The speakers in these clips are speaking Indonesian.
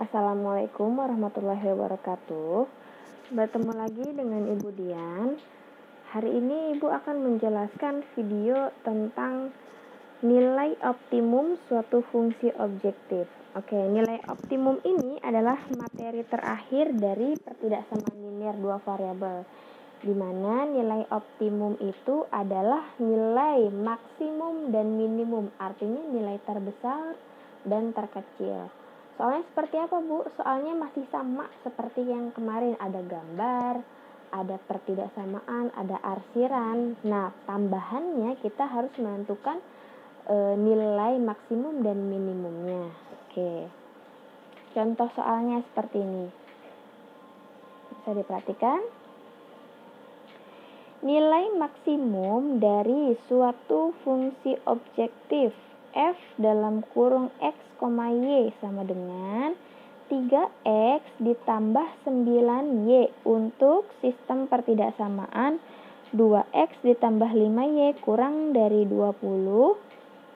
Assalamualaikum warahmatullahi wabarakatuh. Bertemu lagi dengan Ibu Dian. Hari ini Ibu akan menjelaskan video tentang nilai optimum suatu fungsi objektif. Oke, nilai optimum ini adalah materi terakhir dari pertidaksamaan linear dua variabel, di mana nilai optimum itu adalah nilai maksimum dan minimum, artinya nilai terbesar dan terkecil. Soalnya seperti apa, Bu? Soalnya masih sama seperti yang kemarin, ada gambar, ada pertidaksamaan, ada arsiran. Nah, tambahannya kita harus menentukan nilai maksimum dan minimumnya. Oke. Contoh soalnya seperti ini. Bisa diperhatikan. Nilai maksimum dari suatu fungsi objektif f dalam kurung x, y sama dengan 3x ditambah 9y untuk sistem pertidaksamaan 2x ditambah 5y kurang dari 20,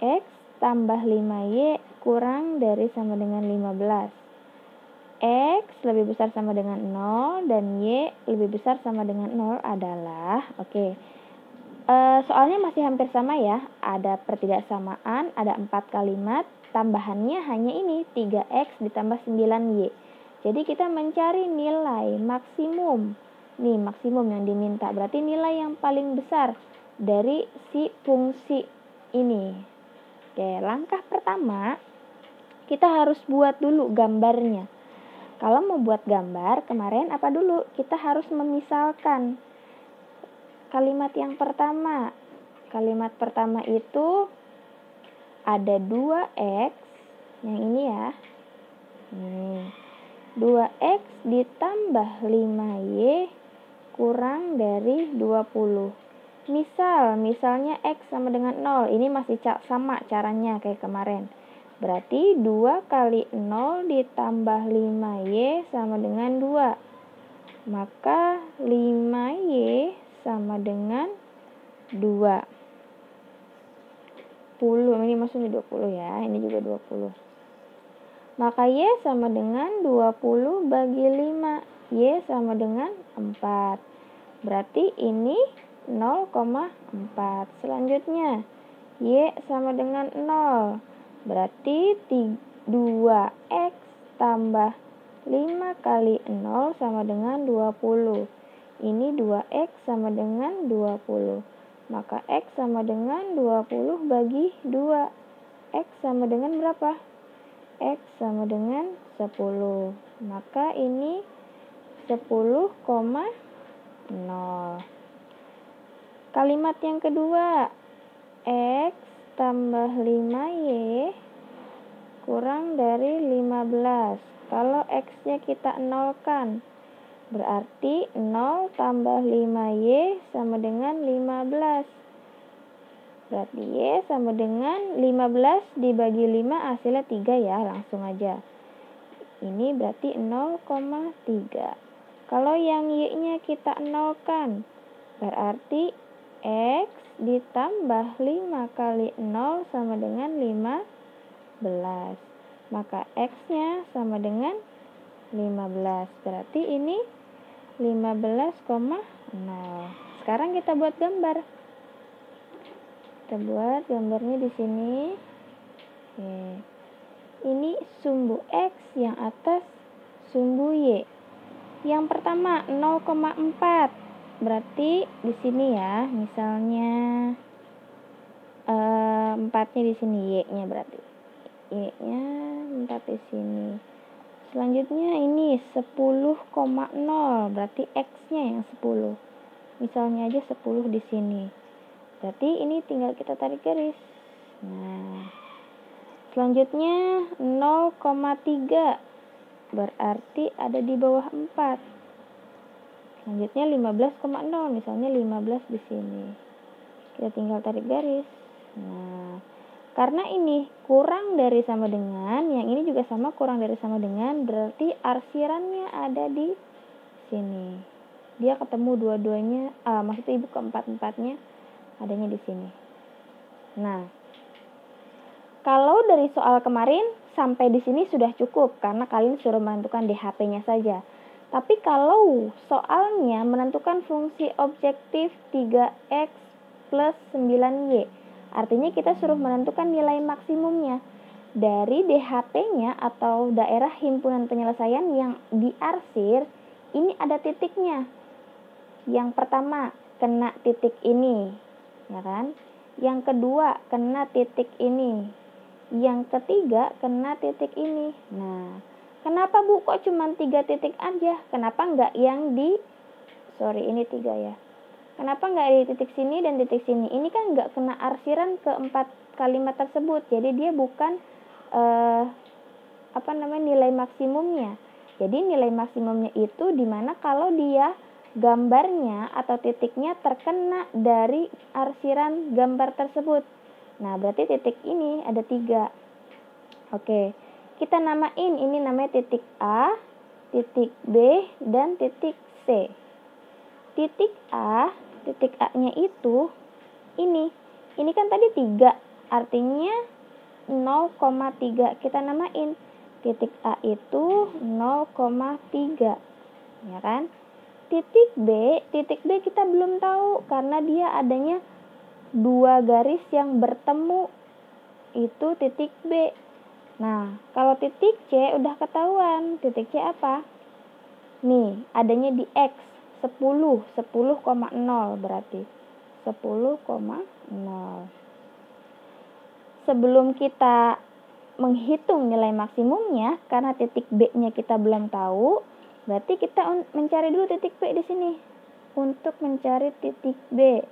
x tambah 5y kurang dari sama dengan 15. X lebih besar sama dengan 0 dan Y lebih besar sama dengan 0 adalah, soalnya masih hampir sama ya, ada pertidaksamaan, ada 4 kalimat, tambahannya hanya ini, 3x ditambah 9y. Jadi kita mencari nilai maksimum, nih maksimum yang diminta, berarti nilai yang paling besar dari si fungsi ini. Oke, langkah pertama, kita harus buat dulu gambarnya. Kalau mau buat gambar, kemarin apa dulu? Kita harus memisalkan kalimat yang pertama. Kalimat pertama itu ada 2x, yang ini ya. 2x ditambah 5y kurang dari 20. Misalnya x sama dengan 0. Ini masih sama caranya kayak kemarin. Berarti 2 kali 0 ditambah 5y sama dengan 2. Maka 5y sama dengan 20. Ini maksudnya 20 ya. Ini juga 20. Maka y sama dengan 20 bagi 5. Y sama dengan 4. Berarti ini 0,4. Selanjutnya, y sama dengan 0. Berarti 2x tambah 5 kali 0 sama dengan 20. Ini 2x sama dengan 20. Maka x sama dengan 20 bagi 2. X sama dengan berapa? X sama dengan 10. Maka ini 10,0. Kalimat yang kedua, x tambah 5y kurang dari 15. Kalau x-nya kita nolkan, berarti 0 tambah 5y sama dengan 15. Berarti y sama dengan 15 dibagi 5 hasilnya 3 ya, langsung aja. Ini berarti 0,3. Kalau yang y-nya kita nolkan, berarti x ditambah 5 kali 0 sama dengan 15. Maka x-nya sama dengan 15. Berarti ini 15,0. Sekarang kita buat gambar. Kita buat gambarnya di sini. Oke. Ini sumbu x, yang atas sumbu y. Yang pertama 0,4. Berarti di sini ya, misalnya 4-nya di sini, y-nya berarti. Y-nya 4 di sini. Selanjutnya ini 10,0, berarti x-nya yang 10. Misalnya aja 10 di sini. Berarti ini tinggal kita tarik garis. Nah, selanjutnya 0,3. Berarti ada di bawah 4. Selanjutnya 15,0, misalnya 15 di sini. Kita tinggal tarik garis. Nah, karena ini kurang dari sama dengan, yang ini juga sama kurang dari sama dengan, berarti arsirannya ada di sini. Dia ketemu dua-duanya, maksudnya ibu keempat-empatnya adanya di sini. Nah, kalau dari soal kemarin sampai di sini sudah cukup karena kalian suruh menentukan DHP-nya saja. Tapi kalau soalnya menentukan fungsi objektif 3x plus 9y, artinya kita suruh menentukan nilai maksimumnya. Dari DHP-nya atau daerah himpunan penyelesaian yang diarsir, ini ada titiknya. Yang pertama, kena titik ini, ya kan? Yang kedua, kena titik ini. Yang ketiga, kena titik ini. Nah, kenapa Bu kok cuma 3 titik aja? Kenapa enggak yang di, ini 3 ya. Kenapa enggak di titik sini dan titik sini? Ini kan enggak kena arsiran ke 4 kalimat tersebut. Jadi dia bukan nilai maksimumnya. Jadi nilai maksimumnya itu dimana kalau dia gambarnya atau titiknya terkena dari arsiran gambar tersebut. Nah, berarti titik ini ada 3. Oke, kita namain, ini namanya titik A, titik B, dan titik C. Titik A-nya itu ini kan tadi 3, artinya 0,3. Kita namain titik A itu 0,3, ya kan? Titik B kita belum tahu karena dia adanya 2 garis yang bertemu, itu titik B. Nah, kalau titik C udah ketahuan. Titik C apa? Nih, adanya di X 10,0 berarti 10,0. Sebelum kita menghitung nilai maksimumnya, karena titik B-nya kita belum tahu, berarti kita mencari dulu titik B di sini. Untuk mencari titik B,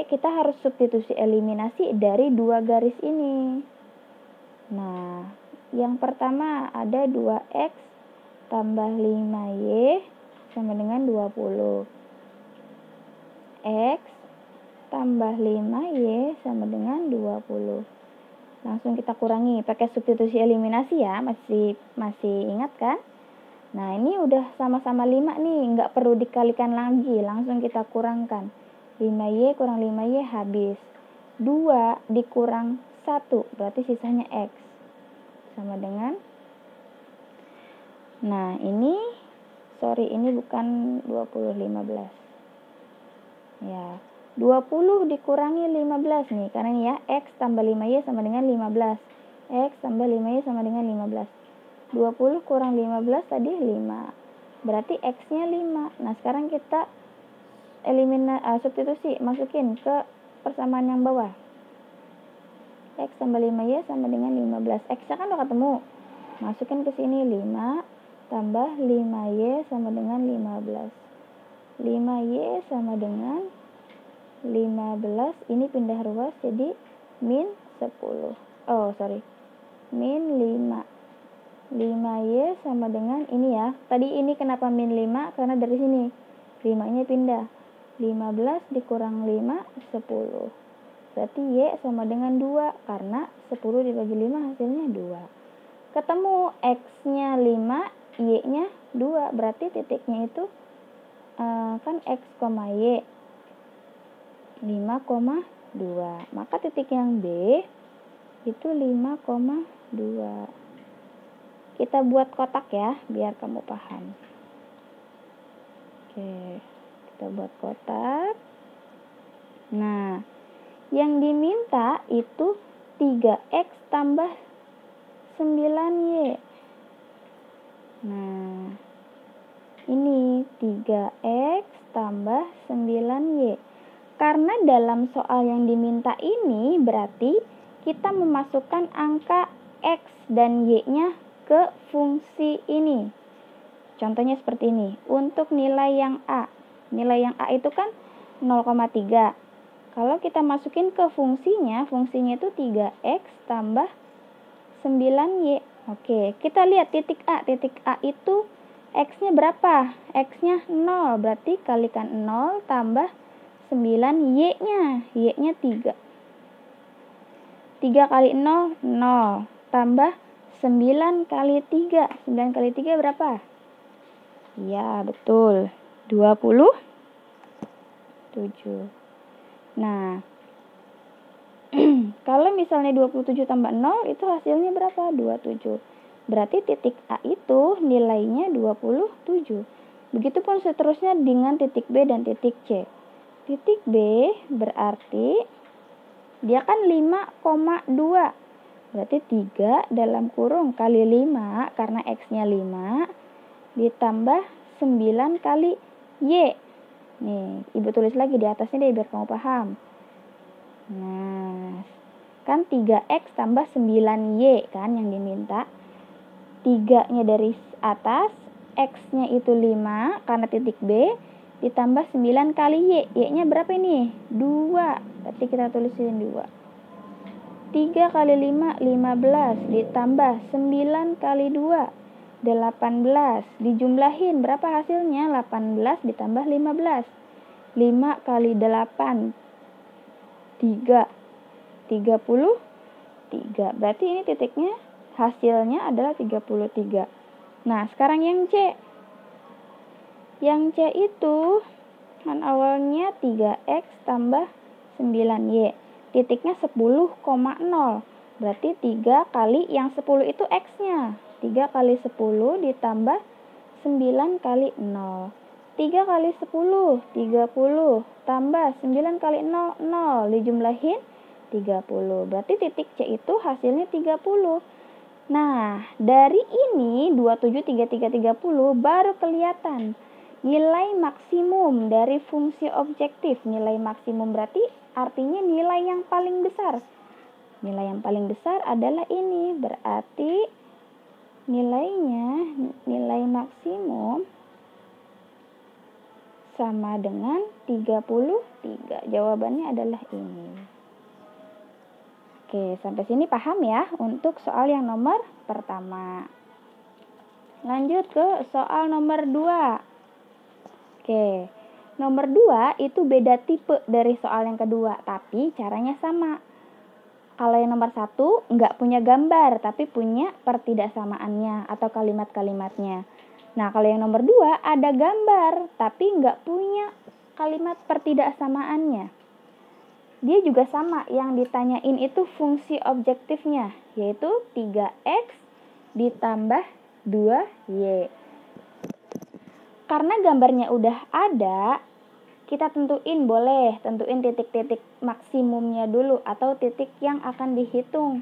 kita harus substitusi eliminasi dari 2 garis ini. Nah, yang pertama ada 2x tambah 5y sama dengan 20. X tambah 5y sama dengan 20. Langsung kita kurangi pakai substitusi eliminasi ya, masih ingat kan? Nah, ini udah sama-sama 5 nih, nggak perlu dikalikan lagi, langsung kita kurangkan. 5y kurang 5y habis. 2 dikurang 1, berarti sisanya x. Sama dengan, nah ini bukan 20, 15. Ya, 20 dikurangi 15 nih, karena ini ya, x tambah 5y sama dengan 15. X tambah 5y sama dengan 15. 20 kurang 15 tadi 5. Berarti x-nya 5. Nah, sekarang kita substitusi, masukin ke persamaan yang bawah. X tambah 5y sama dengan 15. X-nya kan udah ketemu. Masukin ke sini 5 tambah 5y sama dengan 15. 5y sama dengan 15, ini pindah ruas jadi min 10. Min 5. 5y sama dengan ini ya. Tadi ini kenapa min 5? Karena dari sini 5-nya pindah. 15 dikurang 5, 10. Berarti y sama dengan 2 karena 10 dibagi 5 hasilnya 2. Ketemu x-nya 5, y-nya 2. Berarti titiknya itu kan x, y 5,2. Maka titik yang B itu 5,2. Kita buat kotak ya, biar kamu paham. Oke, kita buat kotak. Nah, yang diminta itu 3x tambah 9y. Nah, ini 3x tambah 9y. Karena dalam soal yang diminta ini berarti kita memasukkan angka x dan y-nya ke fungsi ini. Contohnya seperti ini. Untuk nilai yang A. Nilai yang A itu kan 0,3. Kalau kita masukin ke fungsinya itu 3x tambah 9y. Oke, kita lihat titik A. Titik A itu x-nya berapa? X-nya 0. Berarti kalikan 0 tambah 9 y-nya. Y-nya 3. 3 kali 0, 0. Tambah 9 kali 3. 9 kali 3 berapa? Ya, betul. 27. Nah, Kalau misalnya 27 tambah 0 itu hasilnya berapa? 27. Berarti titik A itu nilainya 27. Begitupun seterusnya dengan titik B dan titik C. Titik B berarti dia kan 5,2. Berarti 3 dalam kurung kali 5 karena X-nya 5 ditambah 9 kali Y. Nih, Ibu tulis lagi di atasnya deh biar kamu paham. Nah, kan 3X tambah 9Y kan yang diminta. 3-nya dari atas, X-nya itu 5 karena titik B, ditambah 9 kali Y. Y-nya berapa ini? 2. Berarti kita tulisin 2. 3 kali 5, 15. Ditambah 9 kali 2, 18. Dijumlahin berapa hasilnya? 18 ditambah 15. 5 kali 8, 3. 33. Berarti ini titiknya hasilnya adalah 33. Nah, sekarang yang C. Yang C itu kan awalnya 3X tambah 9Y. Titiknya 10,0. Berarti 3 kali yang 10 itu X-nya. 3 kali 10 ditambah 9 kali 0. 3 kali 10, 30. Tambah 9 kali 0, 0. Dijumlahin 30. Berarti titik C itu hasilnya 30. Nah, dari ini 27, 33, 30 baru kelihatan nilai maksimum dari fungsi objektif. Nilai maksimum berarti artinya nilai yang paling besar. Nilai yang paling besar adalah ini. Berarti nilainya, nilai maksimum sama dengan 33. Jawabannya adalah ini. Oke, sampai sini paham ya untuk soal yang nomor pertama. Lanjut ke soal nomor 2. Oke, nomor 2 itu beda tipe dari soal yang kedua, tapi caranya sama. Kalau yang nomor 1 nggak punya gambar, tapi punya pertidaksamaannya atau kalimat-kalimatnya. Nah, kalau yang nomor 2 ada gambar, tapi nggak punya kalimat pertidaksamaannya. Dia juga sama, yang ditanyain itu fungsi objektifnya, yaitu 3X ditambah 2Y. Karena gambarnya udah ada, kita tentuin titik-titik maksimumnya dulu atau titik yang akan dihitung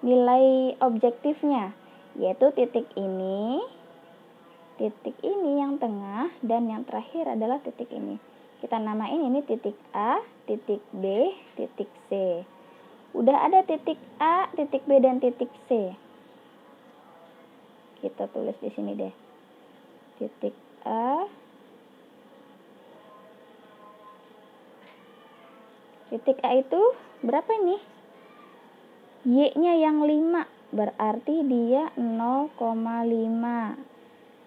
nilai objektifnya, yaitu titik ini yang tengah, dan yang terakhir adalah titik ini. Kita namain ini titik A, titik B, titik C. Udah ada titik A, titik B, dan titik C. Kita tulis di sini deh. Titik A, titik A itu berapa ini? Y-nya yang 5, berarti dia 0,5.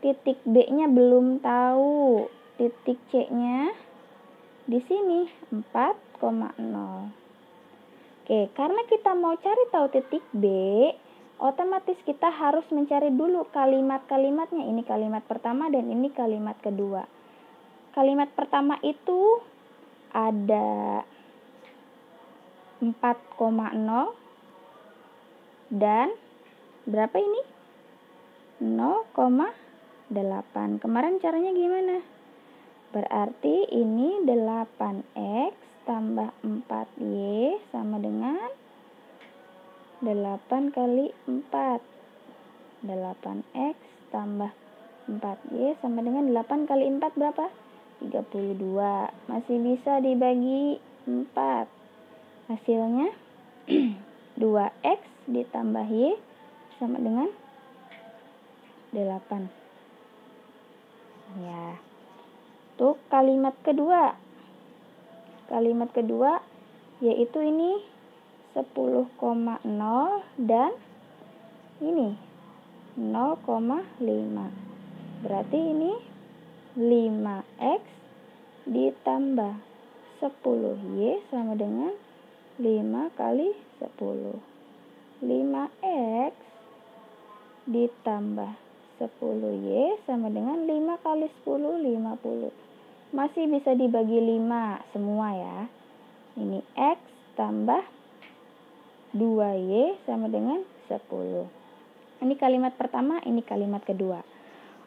Titik B-nya belum tahu. Titik C-nya di sini 4,0. Oke, karena kita mau cari tahu titik B, otomatis kita harus mencari dulu kalimat-kalimatnya. Ini kalimat pertama dan ini kalimat kedua. Kalimat pertama itu ada 4,0 dan berapa ini? 0,8. Kemarin caranya gimana? Berarti ini 8X tambah 4Y sama dengan 8 kali 4. 8X tambah 4Y sama dengan 8 kali 4 berapa? 32. Masih bisa dibagi 4. Hasilnya 2X ditambah Y sama dengan 8. Ya. Untuk kalimat kedua. Kalimat kedua yaitu ini 10,0 dan ini 0,5. Berarti ini 5X ditambah 10Y sama dengan 5 kali 10. 5X ditambah 10Y sama dengan 5 kali 10, 50. Masih bisa dibagi 5 semua ya. Ini X tambah 2Y sama dengan 10. Ini kalimat pertama, ini kalimat kedua.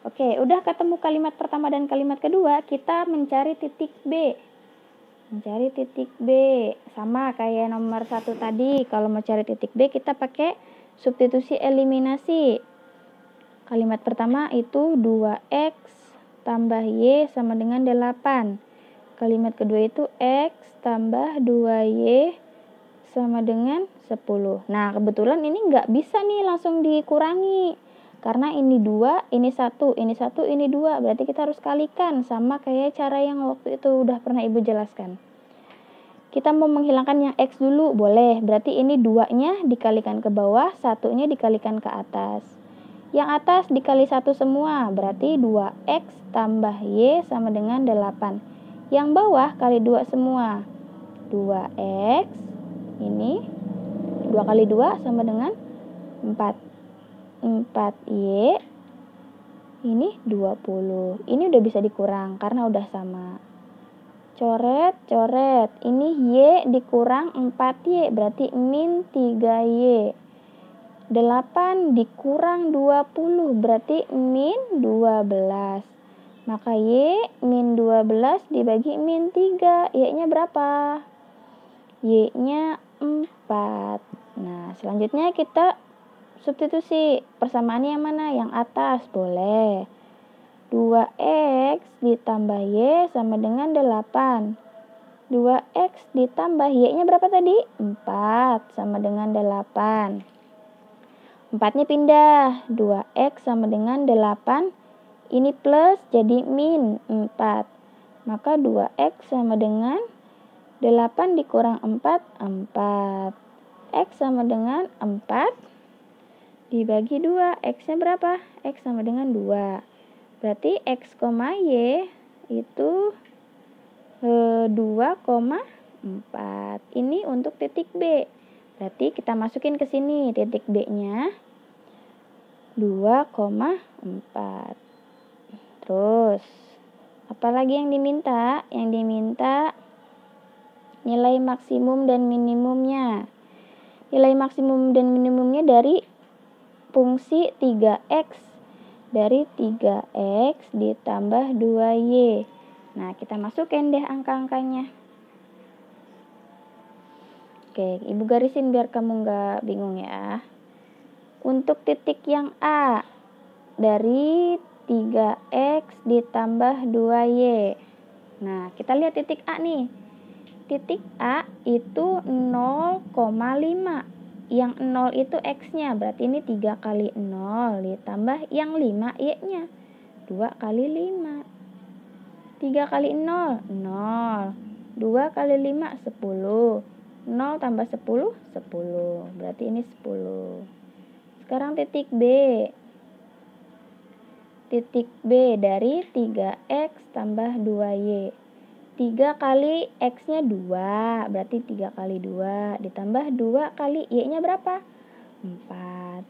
Oke, udah ketemu kalimat pertama dan kalimat kedua, kita mencari titik B. Mencari titik B. Sama kayak nomor 1 tadi, kalau mau cari titik B kita pakai substitusi eliminasi. Kalimat pertama itu 2X tambah Y sama dengan 8. Kalimat kedua itu X tambah 2Y sama dengan 10. Nah, kebetulan ini nggak bisa nih langsung dikurangi. Karena ini 2, ini 1, ini 1, ini 2. Berarti kita harus kalikan. Sama kayak cara yang waktu itu udah pernah Ibu jelaskan. Kita mau menghilangkan yang X dulu, boleh. Berarti ini 2-nya dikalikan ke bawah, 1-nya dikalikan ke atas. Yang atas dikali 1 semua, berarti 2X tambah Y sama dengan 8. Yang bawah kali 2 semua. 2X, ini 2 kali 2 sama dengan 4. 4Y, ini 20. Ini udah bisa dikurang karena udah sama. Coret, coret. Ini Y dikurang 4Y, berarti min 3Y. 8 dikurang 20, berarti min 12. Maka Y min 12 dibagi min 3. Y-nya berapa? Y-nya 4. Nah, selanjutnya kita substitusi. Persamaannya yang mana? Yang atas, boleh. 2X ditambah Y sama dengan 8. 2X ditambah Y-nya berapa tadi? 4 sama dengan 8. 4-nya pindah. 2X sama dengan 8. Ini plus jadi min 4. Maka 2X sama dengan 8 dikurang 4, 4. X sama dengan 4 dibagi 2. X-nya berapa? X sama dengan 2. Berarti X, Y itu 2,4. Ini untuk titik B. Berarti kita masukin ke sini titik B-nya 2,4. Terus, apalagi yang diminta? Yang diminta nilai maksimum dan minimumnya. Nilai maksimum dan minimumnya dari fungsi 3X. Dari 3X ditambah 2Y. Nah, kita masukin deh angka-angkanya. Oke, Ibu garisin biar kamu nggak bingung ya. Untuk titik yang A, dari 3X ditambah 2Y. Nah, kita lihat titik A nih. Titik A itu 0,5. Yang 0 itu X-nya, berarti ini 3 kali 0 ditambah yang 5 Y-nya. 2 kali 5. 3 kali 0, 0. 2 kali 5, 10. 0 tambah 10, 10. Berarti ini 10. Sekarang titik B. Titik B dari 3X tambah 2Y. 3 kali X-nya 2. Berarti 3 kali 2. Ditambah 2 kali Y-nya berapa? 4.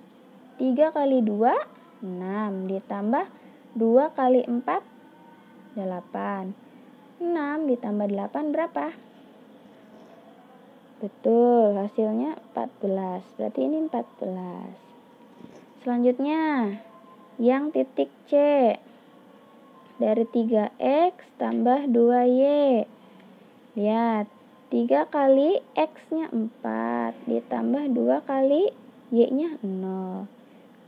3 kali 2, 6. Ditambah 2 kali 4, 8. 6 ditambah 8 berapa? Betul, hasilnya 14. Berarti ini 14. Selanjutnya, yang titik C. Dari 3X tambah 2Y. Lihat, 3 kali X-nya 4. Ditambah 2 kali Y-nya 0.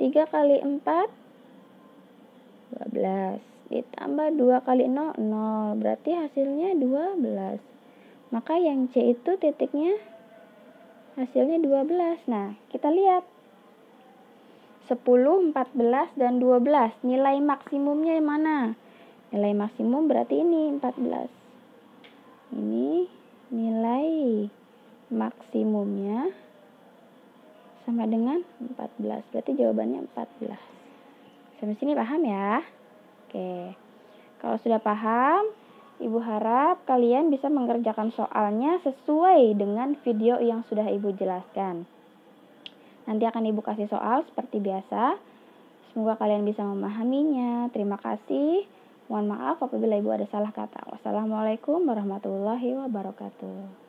3 kali 4, 12. Ditambah 2 kali 0, 0. Berarti hasilnya 12. Maka yang C itu titiknya hasilnya 12. Nah, kita lihat. 10, 14, dan 12. Nilai maksimumnya yang mana? Nilai maksimum berarti ini 14. Ini nilai maksimumnya sama dengan 14. Berarti jawabannya 14. Sampai sini paham ya? Oke. Kalau sudah paham, Ibu harap kalian bisa mengerjakan soalnya sesuai dengan video yang sudah Ibu jelaskan. Nanti akan Ibu kasih soal seperti biasa. Semoga kalian bisa memahaminya. Terima kasih. Mohon maaf apabila Ibu ada salah kata. Wassalamualaikum warahmatullahi wabarakatuh.